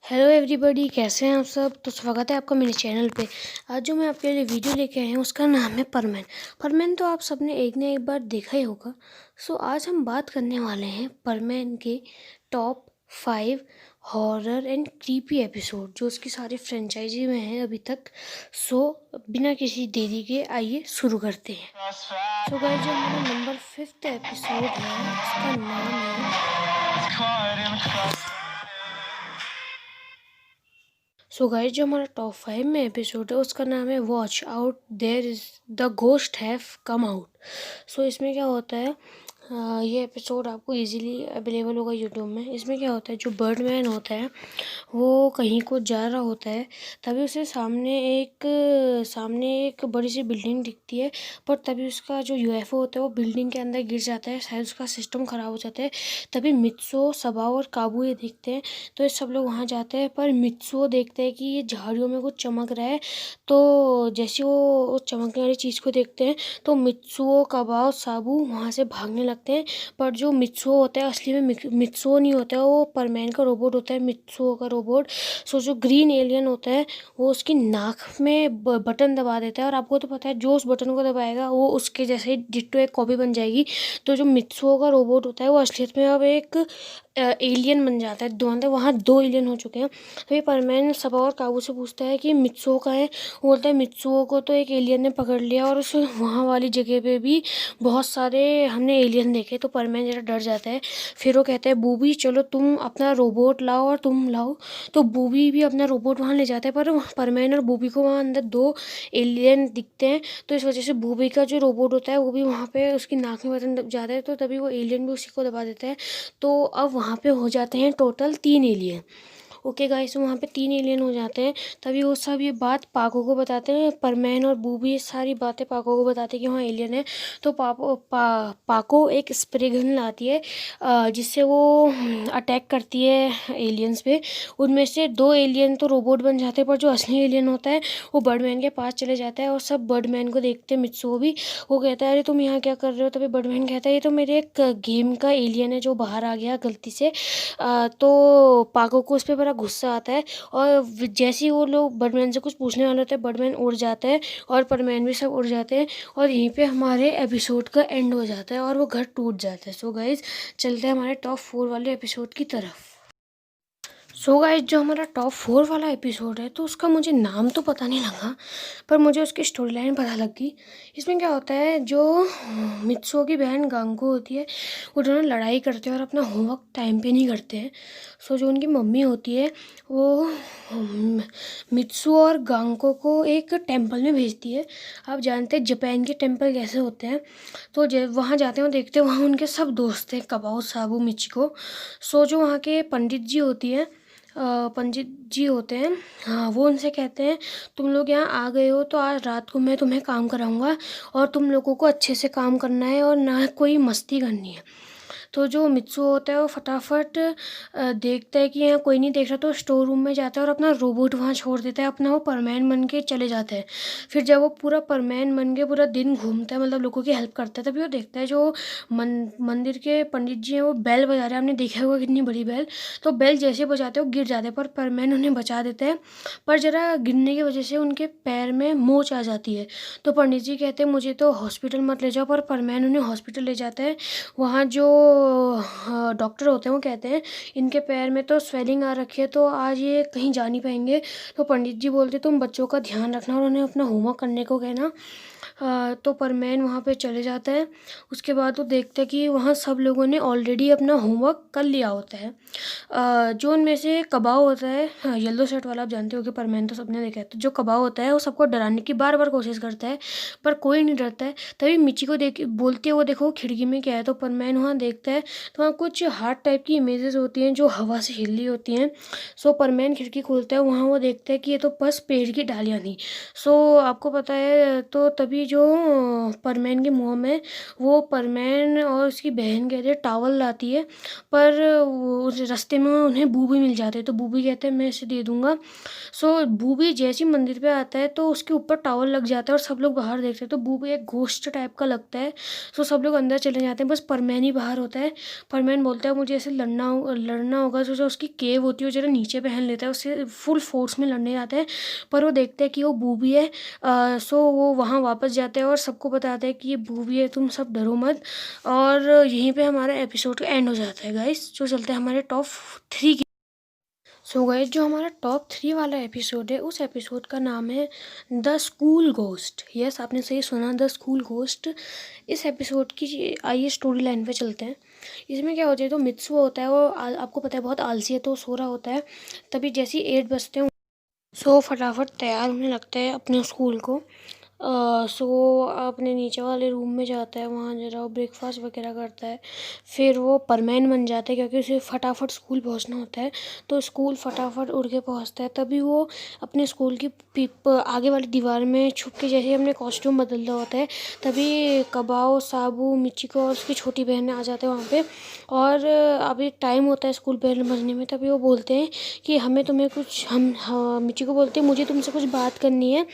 Hello everybody, कैसे हैं आप सब। तो स्वागत है आपका मेरे चैनल पे। आज जो मैं आपके लिए वीडियो लेके आया हूँ उसका नाम है परमैन। परमैन तो आप सबने एक ना एक बार देखा ही होगा। सो आज हम बात करने वाले हैं परमैन के top 5 horror and creepy episode जो उसकी सारी फ्रेंचाइजी में हैं अभी तक। सो बिना किसी देरी के आइए शुरू करते हैं। सो गाइस, जो हमारा नंबर 5 एपिसोड है उसका नाम है गाइस, जो हमारा टॉप 5 में एपिसोड है उसका नाम है watch out there is the ghost have come out. इसमें क्या होता है, ये एपिसोड आपको इजीली अवेलेबल होगा यूट्यूब में। इसमें क्या होता है, जो बर्डमैन होता है वो कहीं को जा रहा होता है, तभी उसे सामने एक बड़ी सी बिल्डिंग दिखती है। पर तभी उसका जो यूएफओ होता है वो बिल्डिंग के अंदर गिर जाता है, शायद उसका सिस्टम ख़राब हो जाता है। तभी मित्सुओ, सबाओ और काबू ये दिखते हैं, तो ये सब लोग वहाँ जाते हैं। पर मित्सुओ देखते हैं कि ये झाड़ियों में कुछ चमक रहा है, तो जैसे वो उस चमकने वाली चीज़ को देखते हैं तो मित्सुओ, कबाओ, साबू वहाँ से भागने लगते हैं। पर जो मित्सुओ होता है असली में मित्सुओ नहीं होता है, वो परमैन का रोबोट होता है, मित्सुओ का रोबोट। जो ग्रीन एलियन होता है वो उसकी नाक में बटन दबा देता है, और आपको तो पता है जो उस बटन को दबाएगा वो उसके जैसे ही डिट्टो एक कॉपी बन जाएगी। तो जो मित्सुओ का रोबोट होता है वो असलियत में अब एक एलियन बन जाता है। वहाँ 2 एलियन हो चुके हैं। तो ये परमैन सबा और काबू से पूछता है कि मित्सुओ कहाँ है। वो बोलता है मित्सुओ को तो एक एलियन ने पकड़ लिया, और उस वहाँ वाली जगह पे भी बहुत सारे हमने एलियन देखे। तो परमैन जरा डर जाता है। फिर वो कहता है बूबी चलो तुम अपना रोबोट लाओ और तुम लाओ। तो बूबी भी अपना रोबोट वहाँ ले जाता है, पर परमैन और बूबी को वहाँ अंदर 2 एलियन दिखते हैं। तो इस वजह से बूबी का जो रोबोट होता है वो भी वहाँ पे उसकी नाक में बटन दब जाता है, तो तभी वो एलियन भी उसी को दबा देता है। तो अब वहाँ पे हो जाते हैं टोटल 3 एलियन। ओके गाइस, वहाँ पे 3 एलियन हो जाते हैं। तभी वो सब ये बात पाको को बताते हैं। परमैन और बूबी ये सारी बातें पाको को बताते हैं कि वहाँ एलियन है। तो पाको एक स्प्रे गन लाती है, जिससे वो अटैक करती है एलियंस पे। उनमें से 2 एलियन तो रोबोट बन जाते हैं, पर जो असली एलियन होता है वो बर्डमैन के पास चले जाता है, और सब बर्डमैन को देखते हैं। मित्सुओ भी वो कहता है अरे तुम यहाँ क्या कर रहे हो। तभी बर्डमैन कहता है ये तो मेरे एक गेम का एलियन है जो बाहर आ गया गलती से। तो पाको को उस पर बड़ा गुस्सा आता है, और जैसे ही वो लोग बर्डमैन से कुछ पूछने वाले होते हैं बर्डमैन उड़ जाता है, और परमैन भी सब उड़ जाते हैं, और यहीं पे हमारे एपिसोड का एंड हो जाता है और वो घर टूट जाता है। सो गाइज, चलते हैं हमारे टॉप 4 वाले एपिसोड की तरफ। गाइज, जो हमारा टॉप 4 वाला एपिसोड है तो उसका मुझे नाम तो पता नहीं लगा, पर मुझे उसकी स्टोरी लाइन पता लग गई। इसमें क्या होता है, जो मित्सुओ की बहन गांगो होती है वो दोनों लड़ाई करते हैं और अपना होमवर्क टाइम पे नहीं करते हैं। जो उनकी मम्मी होती है वो मित्सुओ और गांगो को एक टेम्पल में भेजती है। आप जानते हैं जापान के टेम्पल कैसे होते हैं। तो जब वहाँ जाते हैं वो देखते हैं वहाँ उनके सब दोस्त हैं, कबाओ, साबू, मिचिको। जो वहाँ के पंडित जी होती हैं, पंडित जी होते हैं, हाँ, वो उनसे कहते हैं तुम लोग यहाँ आ गए हो तो आज रात को मैं तुम्हें काम कराऊंगा, और तुम लोगों को अच्छे से काम करना है और ना कोई मस्ती करनी है। तो जो मित्सुओ होता है वो फटाफट देखता है कि यहाँ कोई नहीं देख रहा, तो स्टोर रूम में जाता है और अपना रोबोट वहाँ छोड़ देता है, अपना वो परमैन बन के चले जाता है। फिर जब वो पूरा परमैन बन के पूरा दिन घूमता है, मतलब लोगों की हेल्प करता है, तभी वो देखता है जो मंदिर के पंडित जी हैं वो बेल बजा रहे हैं। आपने देखा होगा कितनी बड़ी बेल। तो बेल जैसे बजाते हैं वो गिर जाते हैं, पर परमैन उन्हें बचा देते हैं। पर ज़रा गिरने की वजह से उनके पैर में मोच आ जाती है। तो पंडित जी कहते हैं मुझे तो हॉस्पिटल मत ले जाओ, पर परमैन उन्हें हॉस्पिटल ले जाता है। वहाँ जो डॉक्टर होते हैं वो कहते हैं इनके पैर में तो स्वेलिंग आ रखी है, तो आज ये कहीं जा नहीं पाएंगे। तो पंडित जी बोलते तुम बच्चों का ध्यान रखना और उन्हें अपना होमवर्क करने को कहना। तो परमैन वहाँ पे चले जाता है। उसके बाद वो देखता है कि वहाँ सब लोगों ने ऑलरेडी अपना होमवर्क कर लिया होता है। जो उनमें से कबाओ होता है, हाँ, येलो शर्ट वाला, आप जानते हो कि परमैन तो सबने देखा है। तो जो कबाओ होता है वो सबको डराने की बार बार कोशिश करता है, पर कोई नहीं डरता है। तभी मिची को देख बोलती है वो देखो खिड़की में क्या है। तो परमैन वहाँ देखता है तो वहाँ कुछ हार्ट टाइप की इमेजेस होती हैं जो हवा से हिल रही होती हैं। परमैन खिड़की खोलता है, वहाँ वो देखता है कि ये तो बस पेड़ की डालियाँ थी। आपको पता है, तो तभी जो परमैन के मुँह में वो परमैन और उसकी बहन कहते हैं टावल लाती है, पर उस रास्ते में उन्हें बूबी मिल जाते हैं। तो बूबी कहते हैं मैं इसे दे दूँगा। बूबी जैसे ही मंदिर पे आता है तो उसके ऊपर टावल लग जाता है और सब लोग बाहर देखते हैं। तो बूबी एक घोस्ट टाइप का लगता है। सब लोग अंदर चले जाते हैं, बस परमैन ही बाहर होता है। है। परमैन बोलता है मुझे ऐसे लड़ना होगा। जो उसकी केव होती है वो जरा नीचे पहन लेता है, उससे फुल फोर्स में लड़ने जाते हैं। पर वो देखते हैं कि वो बूबी है। सो वो वहाँ वापस जाते हैं और सबको बताते हैं कि ये बूबी है, तुम सब डरो मत। और यहीं पे हमारा एपिसोड का एंड हो जाता है गाइस। जो चलते हैं हमारे टॉप 3 की। सो गाइस, जो हमारा टॉप 3 वाला एपिसोड है उस एपिसोड का नाम है द स्कूल घोस्ट। यस, आपने सही सुना, द स्कूल घोस्ट। इस एपिसोड की आइए स्टोरी लाइन पे चलते हैं। इसमें क्या होता है, तो मित्सु होता है वो आपको पता है बहुत आलसी है, तो सो रहा होता है। तभी जैसे ही 8 बजते हैं सो फटाफट तैयार होने लगता है अपने स्कूल को। सो अपने नीचे वाले रूम में जाता है, वहाँ जरा वो ब्रेकफास्ट वगैरह करता है। फिर वो परमैन बन जाता है क्योंकि उसे फटाफट स्कूल पहुँचना होता है। तो स्कूल फटाफट उड़ के पहुँचता है। तभी वो अपने स्कूल की आगे वाली दीवार में छुप के जैसे अपने कॉस्ट्यूम बदल रहा होता है, तभी कबाओ, साबू, मिचिको और उसकी छोटी बहनें आ जाते हैं वहाँ पे। और अभी टाइम होता है स्कूल बेल बजने में। तभी वो बोलते हैं कि हमें तुम्हें कुछ मिचिको बोलते हैं मुझे तुमसे कुछ बात करनी है।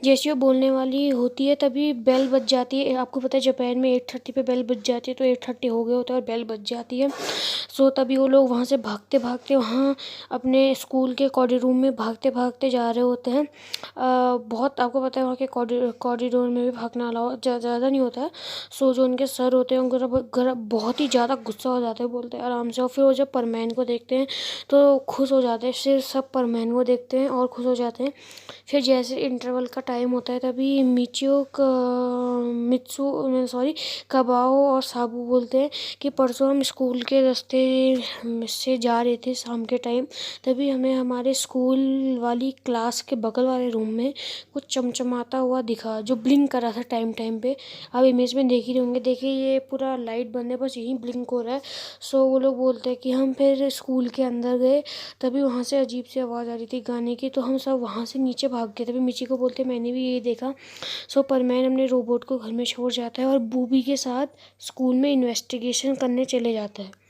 जैसे वो बोलने वाली होती है तभी बेल बज जाती है। आपको पता है जापान में 8:30 पे बेल बज जाती है, तो 8:30 हो गए होते हैं और बेल बज जाती है। सो तभी वो लोग वहाँ से भागते भागते वहाँ अपने स्कूल के कॉरिडोर में भागते भागते जा रहे होते हैं। बहुत आपको पता है वहाँ के कॉरिडोर में भी भागना अलाउ ज़्यादा नहीं होता है। सो जो उनके सर होते हैं उनका बहुत ही ज़्यादा गुस्सा हो जाता है, बोलते हैं आराम से। और फिर वो जब परमैन को देखते हैं तो खुश हो जाते हैं। फिर सब परमैन को देखते हैं और खुश हो जाते हैं। फिर जैसे इंटरवल का टाइम होता है तभी कबाओ और साबू बोलते हैं कि परसों हम स्कूल के रास्ते से जा रहे थे शाम के टाइम। तभी हमें हमारे स्कूल वाली क्लास के बगल वाले रूम में कुछ चमचमाता हुआ दिखा, जो ब्लिंक कर रहा था टाइम पे। आप इमेज में देख ही रहे होंगे। देखिए ये पूरा लाइट बंद है, बस यहीं ब्लिंक हो रहा है। सो वो लोग बोलते हैं कि हम फिर स्कूल के अंदर गए। तभी वहाँ से अजीब सी आवाज़ आ रही थी गाने की, तो हम सब वहाँ से नीचे भाग गए। तभी मिची को बोलते मैंने भी यही देखा। सो परमैन अपने रोबोट को घर में छोड़ जाता है और बूबी के साथ स्कूल में इन्वेस्टिगेशन करने चले जाता है।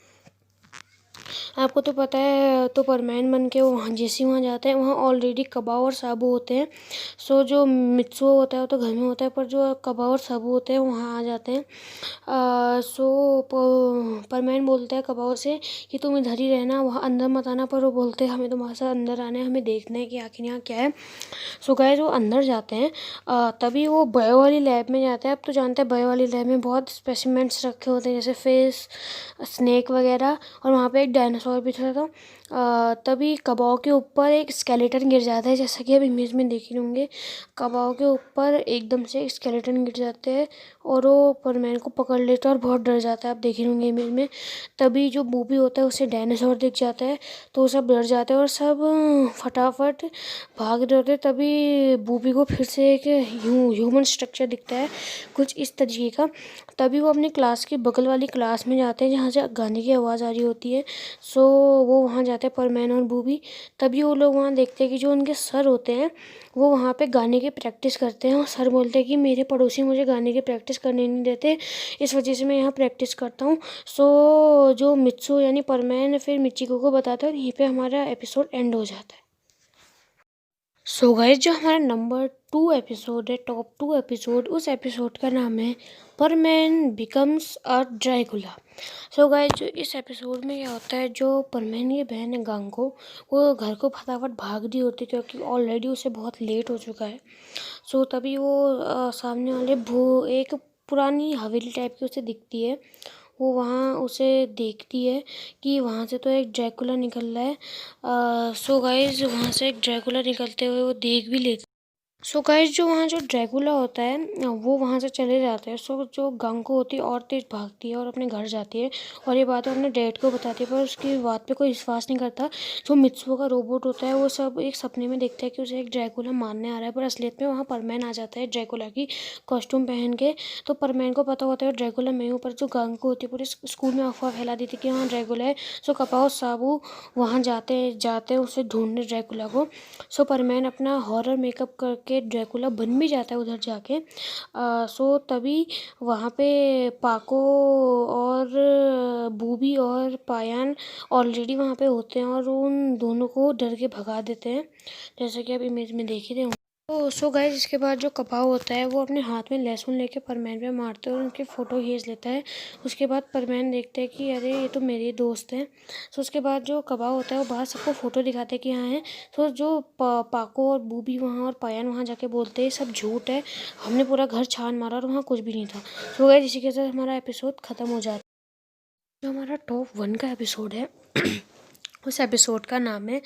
आपको तो पता है, तो परमैन बन के वो वहाँ जैसे ही वहाँ जाते हैं वहाँ ऑलरेडी कबाओ और साबू होते हैं। सो जो मित्सुओ होता है वो तो घर में होता है, पर जो कबाओ और साबू होते हैं वहाँ आ जाते हैं। सो परमैन बोलता है कबाओ से कि तुम इधर ही रहना, वहाँ अंदर मत आना। पर वो बोलते हैं हमें तुम्हारे साथ अंदर आना है, हमें देखना है कि आखिर यहाँ क्या है। सो गाइस वो अंदर जाते हैं। तभी वो बायो वाली लैब में जाते हैं। अब तो जानते हैं बायो वाली लैब में बहुत स्पेसिमेंट्स रखे होते हैं, जैसे फेस, स्नेक वगैरह। और वहाँ पे एक डायनासोर भी था। तभी कबाओ के ऊपर एक स्केलेटन गिर जाता है, जैसा कि आप इमेज में देख ही होंगे। कबाओ के ऊपर एकदम से एक स्केलेटन गिर जाते हैं और वो परमैन को पकड़ लेता है और बहुत डर जाता है, आप देख ही होंगे इमेज में। तभी जो बूबी होता है उसे डायनासोर दिख जाता है, तो वो सब डर जाते हैं और सब फटाफट भाग रहे होते हैं। तभी बूबी को फिर से एक ह्यूमन स्ट्रक्चर दिखता है कुछ इस तरीके का। तभी वो अपनी क्लास के बगल वाली क्लास में जाते हैं जहाँ से गाने की आवाज़ आ रही होती है। सो वो वहाँ जाते हैं परमैन और बूबी। तभी वो लोग वहाँ देखते हैं कि जो उनके सर होते हैं वो वहाँ पे गाने की प्रैक्टिस करते हैं। और सर बोलते हैं कि मेरे पड़ोसी मुझे गाने की प्रैक्टिस करने नहीं देते, इस वजह से मैं यहाँ प्रैक्टिस करता हूँ। सो जो मित्सु यानी परमैन फिर मिचिको को बताता है और यहीं पे हमारा एपिसोड एंड हो जाता है। सो गाइस, जो हमारा नंबर 2 एपिसोड है, टॉप 2 एपिसोड, उस एपिसोड का नाम है Perman becomes a Dracula. So guys, जो इस एपिसोड में क्या होता है, जो परमैन की बहन है गांको, वो घर को फटाफट भाग रही होती है क्योंकि ऑलरेडी उसे बहुत लेट हो चुका है। सो तभी वो सामने वाले एक पुरानी हवेली टाइप की उसे दिखती है। वो वहाँ उसे देखती है कि वहाँ से तो एक ड्रैकुला निकल रहा है। सो गाइस, वहाँ से एक ड्रैकुला निकलते हुए वो देख भी लेती। सो गाइस, जो वहाँ जो ड्रैकुला होता है वो वहाँ से चले जाते हैं। सो जो गांको होती है और तेज भागती है और अपने घर जाती है और ये बात अपने डैड को बताती है, पर उसकी बात पे कोई विश्वास नहीं करता। जो मित्सुओ का रोबोट होता है वो सब एक सपने में देखता है कि उसे एक ड्रैकुला मारने आ रहा है, पर असलियत में वहाँ परमैन आ जाता है ड्रैकुला की कॉस्ट्यूम पहन के। तो परमैन को पता होता है ड्रैकुला मैं हूँ, पर जो गांको होती है पूरे स्कूल में अफवाह फैला दी थी कि हाँ ड्रैकुला है। सो कपाओ साबू वहाँ जाते हैं उसे ढूंढने ड्रैकुला को। सो परमैन अपना हॉरर मेकअप करके ड्रैकुला बन भी जाता है उधर जाके। सो तभी वहाँ पे पाको और बूबी और पायान ऑलरेडी वहाँ पे होते हैं और उन दोनों को डर के भगा देते हैं, जैसे कि आप इमेज में देख ही रहे होंगे। सो गाइस, इसके बाद जो कपाव होता है वो अपने हाथ में लहसुन लेके परमैन पे मारते हैं और उनकी फ़ोटो खींच लेता है। उसके बाद परमैन देखते हैं कि अरे ये तो मेरे दोस्त हैं। सो उसके बाद जो कबाव होता है वो बाहर सबको फ़ोटो दिखाते हैं कि यहाँ है। सो जो पाको और बूबी वहाँ और पायन वहाँ जाके बोलते हैं सब झूठ है, हमने पूरा घर छान मारा और वहाँ कुछ भी नहीं था। सो गाइस, इसी के साथ हमारा एपिसोड ख़त्म हो जाता है। जो हमारा टॉप 1 का एपिसोड है उस एपिसोड का नाम है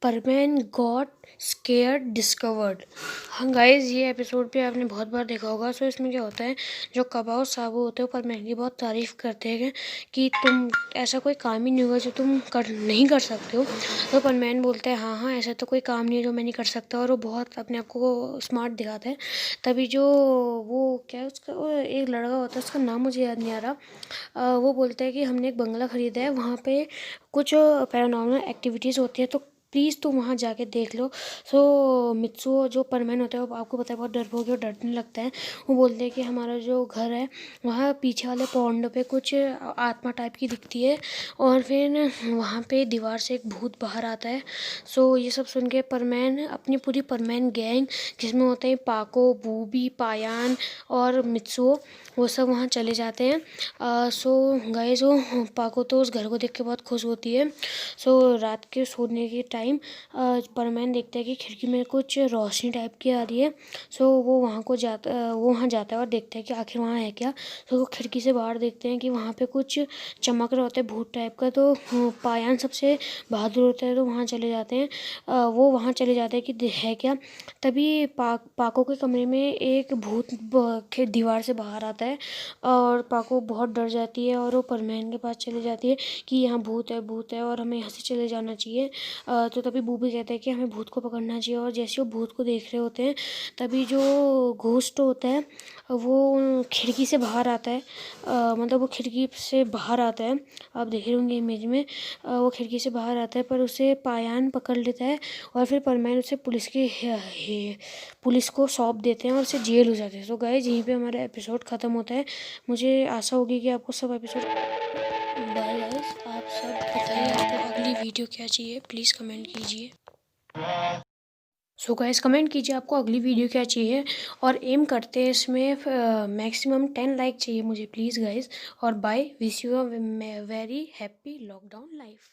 परमैन गॉट स्केयर्ड डिस्कवर्ड। हाँ गाइज, ये एपिसोड भी आपने बहुत बार देखा होगा। सो इसमें क्या होता है, जो कबा और साबू होते हैं परमैन की बहुत तारीफ़ करते हैं कि तुम ऐसा कोई काम ही नहीं होगा जो तुम नहीं कर सकते हो। तो परमैन बोलता है हाँ हाँ, ऐसा तो कोई काम नहीं है जो मैं नहीं कर सकता, और वो बहुत अपने आप को स्मार्ट दिखाता है। तभी जो वो क्या है उसका, वो एक लड़का होता है, उसका नाम मुझे याद नहीं आ रहा, वो बोलता है कि हमने एक बंगला ख़रीदा है, वहाँ पे कुछ पैरानॉर्मल एक्टिविटीज़ होती है, तो प्लीज़ तुम वहाँ जाके देख लो। सो मित्सुओ जो परमैन होता है वो आपको पता है बहुत डरपोक और डरने लगता है। वो बोलते हैं कि हमारा जो घर है वहाँ पीछे वाले पॉन्ड पे कुछ आत्मा टाइप की दिखती है, और फिर वहाँ पे दीवार से एक भूत बाहर आता है। सो ये सब सुन के परमैन अपनी पूरी परमैन गैंग, जिसमें होते हैं पाको, बूबी, पायान और मित्सुओ, वो सब वहाँ चले जाते हैं। सो गाइस, वो पाको तो उस घर को देख के बहुत खुश होती है। सो रात के सोने के टाइम परमैन देखता है कि खिड़की में कुछ रोशनी टाइप की आ रही है। सो वो वहाँ जाता है और देखता है कि आखिर वहाँ है क्या। तो वो खिड़की से बाहर देखते हैं कि वहाँ पे कुछ चमक रहा होता है भूत टाइप का। तो पायान सबसे बहादुर होता है तो वहाँ चले जाते हैं। वो वहाँ चले जाते हैं कि है क्या। तभी पाको के कमरे में एक भूत दीवार से बाहर आता है, और पाको बहुत डर जाती है और वो परमैन के पास चली जाती है कि यहाँ भूत है और हमें यहाँ से चले जाना चाहिए। तो तभी बूबी कहते हैं कि हमें भूत को पकड़ना चाहिए, और जैसे वो भूत को देख रहे होते हैं तभी जो घोस्ट होता है वो खिड़की से बाहर आता है। मतलब वो खिड़की से बाहर आता है, आप देख रहे होंगे इमेज में। वो खिड़की से बाहर आता है पर उसे पायान पकड़ लेता है, और फिर परमैन उसे पुलिस को सौंप देते हैं और उसे जेल हो जाते हैं। तो गाइस, यहीं पे हमारा एपिसोड ख़त्म होता है। मुझे आशा होगी कि आपको सब एपिसोड। बाय गाइस, आप सब बताइए आपको अगली वीडियो क्या चाहिए, प्लीज़ कमेंट कीजिए। सो गाइस, कमेंट कीजिए आपको अगली वीडियो क्या चाहिए, और एम करते हैं इसमें मैक्सिमम 10 लाइक चाहिए मुझे प्लीज़ गाइस। और bye, wish you a very happy lockdown life.